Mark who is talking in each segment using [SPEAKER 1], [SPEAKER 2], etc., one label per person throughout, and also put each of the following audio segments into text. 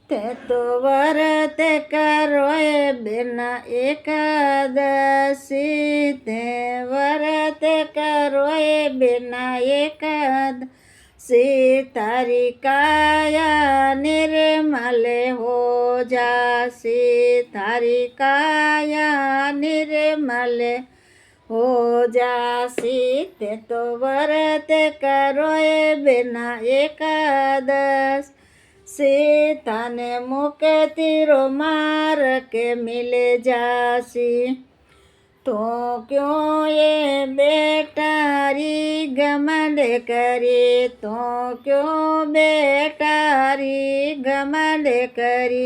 [SPEAKER 1] તે તો વ્રત કરો એ બેના એકાદશી, તે વ્રત કરો એ બેના એકાદશી, તારી કાયા નિર્મલ હો જાસી, તારી કાયા નિર્મલ હો જાસી, તે તો વ્રત કરો એ બેના એકાદશ, सीताने मुक्ति रो मार्ग मिल जासी, तो क्यों ये बेटारी घमंड करी, तो क्यों बेटारी घमंड करी,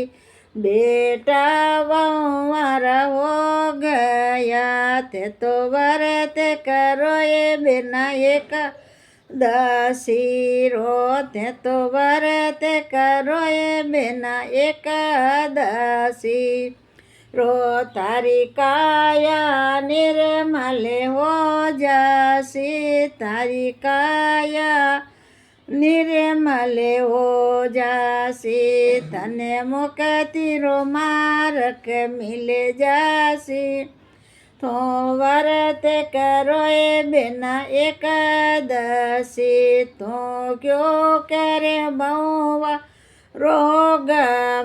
[SPEAKER 1] बेटा वंवारा हो गया, ते तो व्रत करो ये बिना एकादशी रो, ते तो व्रत करो ये बिना एकादशी रो, तारी काया निर्मल हो जासी, तारी काया निर्मल हो जासी, तने मुक्ति रो मार्ग मिल जासी, तो व्रत करो ये बिना एकादशी, तो क्यों करे बउवा रोग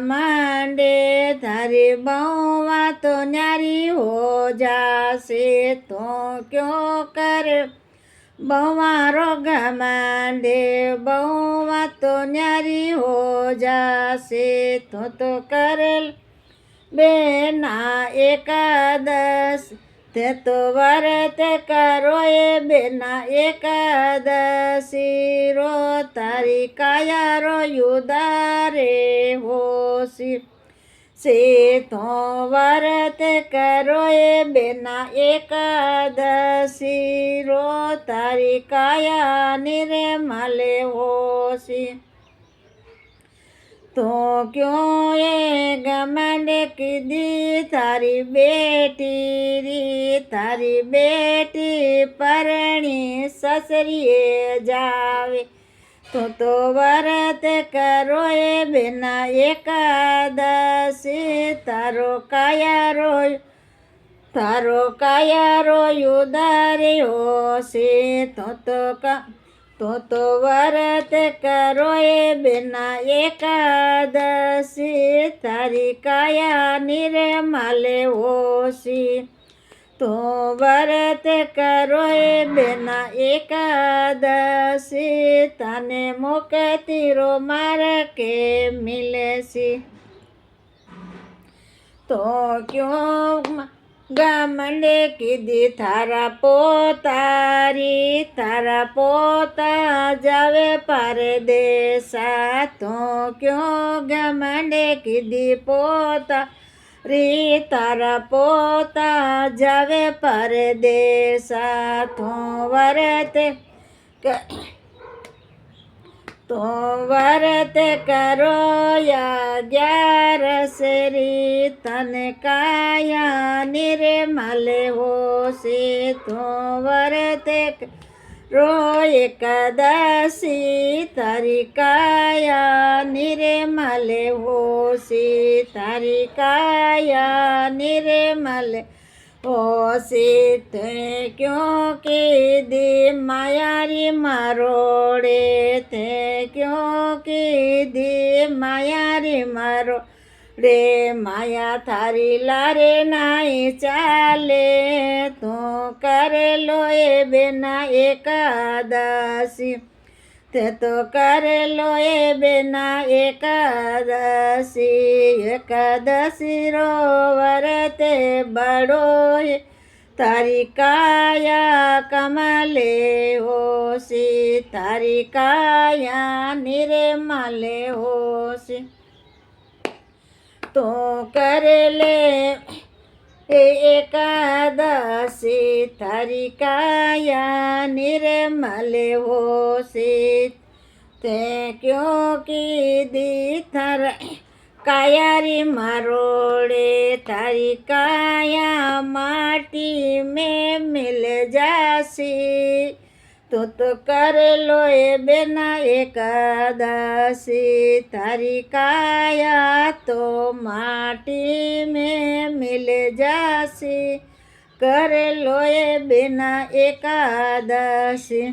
[SPEAKER 1] मांडे, थारी बउवा तो न्यारी हो जासे, तो क्यों करे बउवा रोग मांडे, बउवा तो न्यारी हो जासे, तो करेल बेना एकादश, ते तो व्रत करो ये बेना एकादशी रो, तारी काया रो युदारे होसी, से तो व्रत करो ये बेना एकादशी रो, तारी काया निर्मल होसी, तो क्यों ये घमंड कीधी थारी बेटी री, थारी बेटी परणी ससरिए जावे, तो व्रत करो ये बिना एकादशी, तारो काया रो युदारे होसी, तो व्रत करो ये बिना एकादशी, तारी काया निर्मल होसी, तो व्रत करो ये बिना एकादशी, तने मुक्ति रो मार्ग मिलेसी, तो क्यों घमंड कीधी थारा पोतारी, तारा पोता जावे परदेसा, तो क्यों घमंड कीधी पोता री, तारा पोता जावे परदेसा, तो व्रत करो या 11 री, तन काया निर्मल होसी, तो व्रत करो एकादशी, तारी काया निर्मल होसी, तारी काया निर्मल होसी, ते क्यों कीधी मायारी मरोड़े, ते क्यों कीधी मायारी मरोड़े, माया थारी लारे नाई चाले, तो कर लो ये बिना एकादशी, ते तो कर लो ये बिना एकादशी, एकादशी रो व्रत बड़ो है, तारी काया कमले होसी, तारी काया निर्मल होसी, तो कर ले एकादशी, तारी काया निर्मल होसी, ते क्यों कीधी थार कायारी मरोड़े, तारी काया माटी में मिल जासी, તો કરેલો એ બેના એકાદશી તારી કાયા તો માટી મેં મિલ જાસી કરેલો એ બેના એકાદશી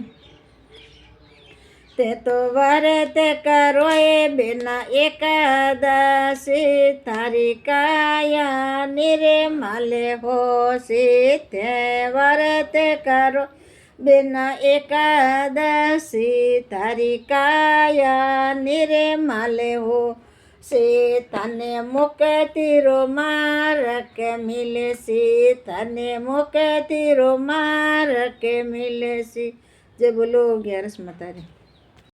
[SPEAKER 1] તે તો વ્રત કરો એ બેના એકાદશી તારી કાયા નિર્મલ હોશી તે વ્રત કરો બેના એકાદશી તારી કાયા નિર્મલ હોશી તને મુક્તિરો માર્ગ મિલસી તને મુક્તિરો માર્ગ મિલસી. જે બોલો 11 માતાજી.